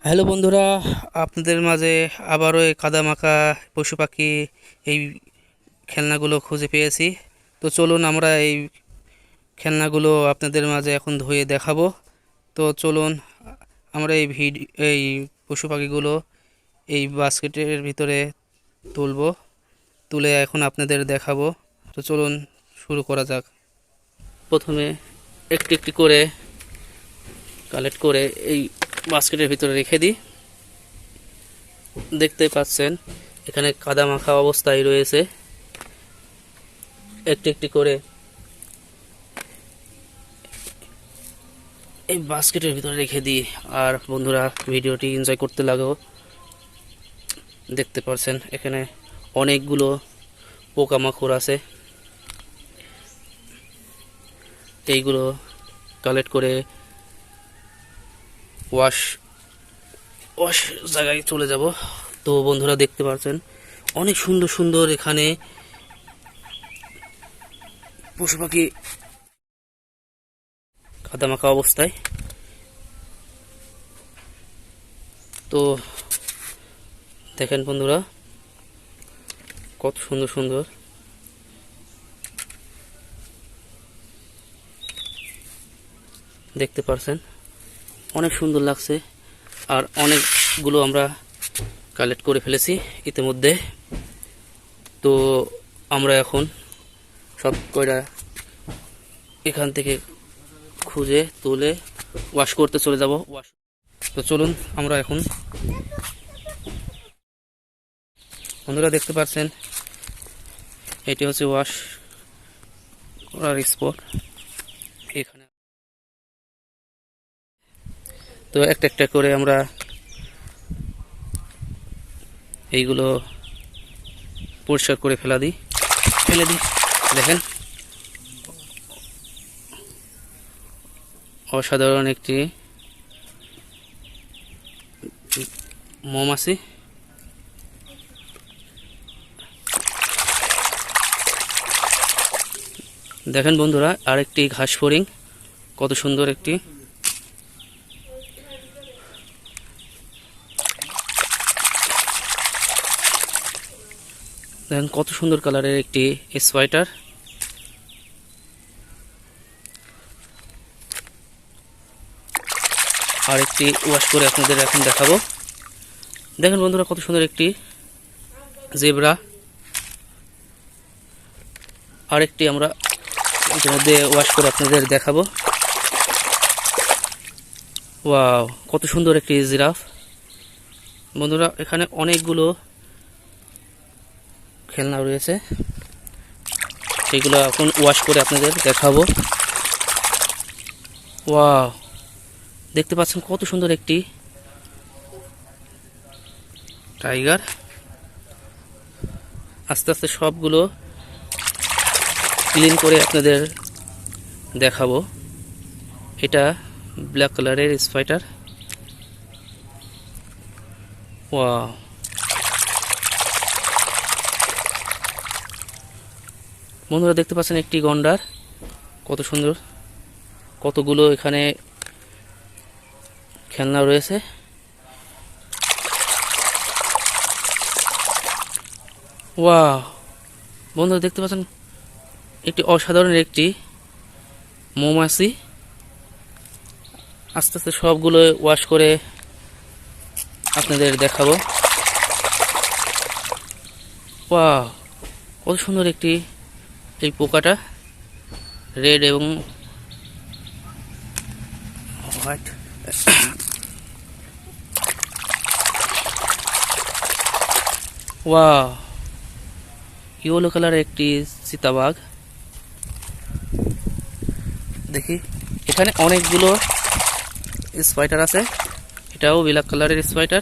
Hello বন্ধুরা, আপনাদের মাঝে আবারও এই কাদামাখা পশু পাখি এই খেলনাগুলো খুঁজে পেয়েছি। তো চলুন আমরা এই খেলনাগুলো আপনাদের মাঝে এখন ধুয়ে দেখাবো। তো চলুন আমরা এই পশু পাখিগুলো এই বাস্কেটের ভিতরে তুলবো, তুলে এখন আপনাদের দেখাবো। তো চলুন শুরু করা যাক। প্রথমে একটি একটি করে কালেক্ট করে এই বাস্কেটের ভিতরে রেখে দিই। দেখতে পাচ্ছেন এখানে কাদা মাখা অবস্থায় রয়েছে। একটি একটি করে এই বাস্কেটের ভিতরে রেখে দিই। আর বন্ধুরা, ভিডিওটি এনজয় করতে লাগো। দেখতে পাচ্ছেন এখানে অনেকগুলো পোকামাকড় আছে। এইগুলো কালেক্ট করে ওয়াশ ওয়াশ জায়গায় চলে যাব। তো বন্ধুরা, দেখতে পাচ্ছেন অনেক সুন্দর সুন্দর এখানে পশু পাখি কাদামাখা অবস্থায়। তো দেখেন বন্ধুরা, কত সুন্দর সুন্দর। দেখতে পাচ্ছেন অনেক সুন্দর লাগছে। আর অনেকগুলো আমরা কালেক্ট করে ফেলেছি ইতিমধ্যে। তো আমরা এখন সব কয়টা এখান থেকে খুঁজে তুলে ওয়াশ করতে চলে যাব। তো চলুন আমরা এখন, বন্ধুরা দেখতে পাচ্ছেন এটি হচ্ছে ওয়াশ করার স্পট। এখানে তো একটা একটা করে আমরা এইগুলো পরিষ্কার করে ফেলে দিই। দেখেন অসাধারণ একটি মৌমাছি। দেখেন বন্ধুরা, আরেকটি ঘাস ফড়িং, কত সুন্দর একটি। দেখেন কত সুন্দর কালারের একটি স্পাইডার। আরেকটি ওয়াশ করে আপনাদের এখন দেখাবো। দেখেন বন্ধুরা, কত সুন্দর একটি জেব্রা। আরেকটি আমরা ইতিমধ্যে ওয়াশ করে আপনাদের দেখাবো। ওয়াও, কত সুন্দর একটি জিরাফ। বন্ধুরা, এখানে অনেকগুলো খেলনা রয়েছে, সেগুলো এখন ওয়াশ করে আপনাদের দেখাবো। ওয়াও, দেখতে পাচ্ছেন কত সুন্দর একটি টাইগার। আস্তে আস্তে সবগুলো ক্লিন করে আপনাদের দেখাবো। এটা ব্ল্যাক কালারের স্পাইডার। ওয়াও, বন্ধুরা দেখতে পাচ্ছেন একটি গন্ডার, কত সুন্দর। কতগুলো এখানে খেলনা রয়েছে। ওয়াও, বন্ধুরা দেখতে পাচ্ছেন একটি অসাধারণ একটি মৌমাছি। আস্তে আস্তে সবগুলো ওয়াশ করে আপনাদের দেখাবো। ওয়াও, কত সুন্দর একটি এই পোকাটা, রেড এবং হোয়াইট। ওয়াও, ইয়েলো কালারের একটি চিতাবাঘ। দেখি এখানে অনেকগুলো স্পাইডার আছে। এটাও ব্ল্যাক কালারের স্পাইডার।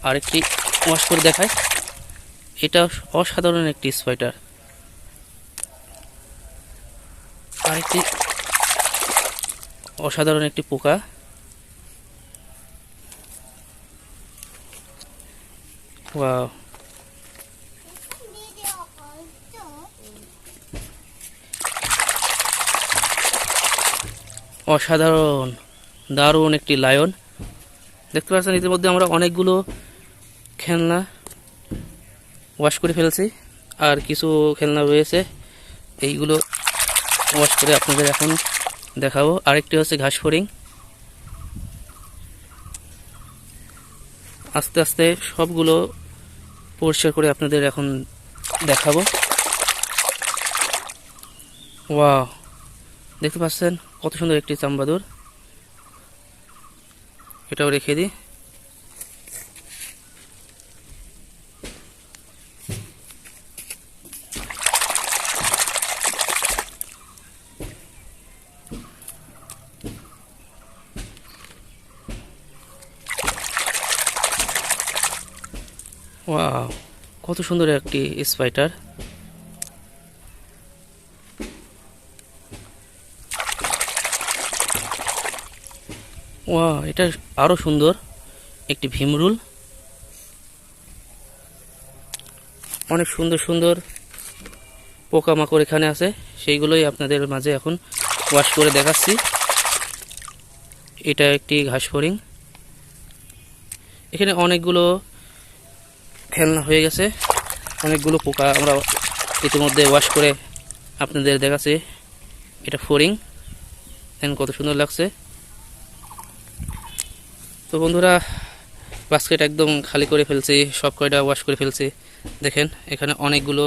আরেকটি ওয়াশ করে দেখায়, এটা অসাধারণ একটি স্পাইডার। আরেকটি অসাধারণ একটি পোকা। ওয়াও, অসাধারণ। দারুণ একটি লায়ন। দেখতে পাচ্ছেন ইতিমধ্যে আমরা অনেকগুলো খেলনা ওয়াশ করে ফেলছি, আর কিছু খেলনা রয়েছে, এইগুলো ওয়াশ করে আপনাদের এখন দেখাবো। আরেকটি হচ্ছে ঘাস ফড়িং। আস্তে আস্তে সবগুলো পরিষ্কার করে আপনাদের এখন দেখাবো। ওয়াও, দেখতে পাচ্ছেন কত সুন্দর একটি চামবাদুর। এটাও রেখে দিই। ওয়াও, কত সুন্দর একটি স্পাইডার। ওয়াও, এটা আরো সুন্দর একটি ভীমরুল। অনেক সুন্দর সুন্দর পোকামাকড় এখানে আছে, সেইগুলোই আপনাদের মাঝে এখন ওয়াশ করে দেখাচ্ছি। এটা একটি ঘাস ফড়িং। এখানে অনেকগুলো খেলনা হয়ে গেছে, অনেকগুলো পোকা আমরা ইতিমধ্যে ওয়াশ করে আপনাদের দেখাচ্ছি। এটা ফড়িং, দেখেন কত সুন্দর লাগছে। তো বন্ধুরা, বাস্কেট একদম খালি করে ফেলছি, সব কয়টা ওয়াশ করে ফেলছি। দেখেন এখানে অনেকগুলো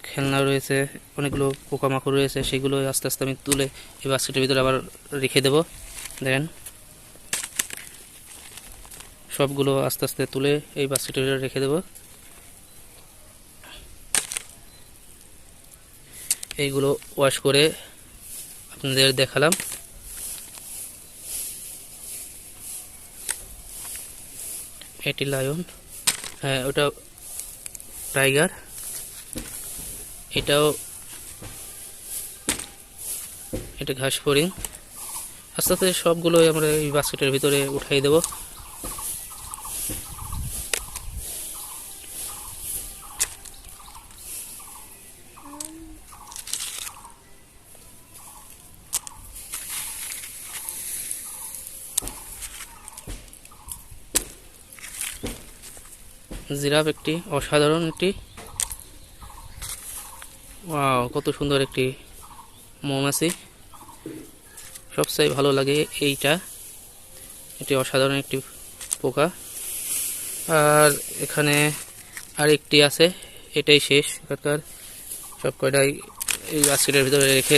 খেলনা রয়েছে, অনেকগুলো পোকামাকড় রয়েছে, সেগুলো আস্তে আস্তে আমি তুলে এই বাস্কেটের ভিতরে আবার রেখে দেব। দেখেন সবগুলো আস্তে আস্তে তুলে এই বাস্কেটের ভিতরে রেখে দেব। এইগুলো ওয়াশ করে আপনাদের দেখালাম। এটি লায়ন, হ্যাঁ ওটা টাইগার। এটা ঘাস ফড়িং। আস্তে আস্তে সবগুলোই আমরা এই বাস্কেটের ভিতরে উঠাই দেব। জিরাফ একটি অসাধারণ একটি, ওয়াও কত সুন্দর একটি মৌমাছি। সবচেয়ে ভালো লাগে এইটা, এটি অসাধারণ একটি পোকা। আর এখানে আরেকটি আছে, এটাই শেষ। এখানকার সব কয়টাই এই বাস্কেটের ভিতরে রেখে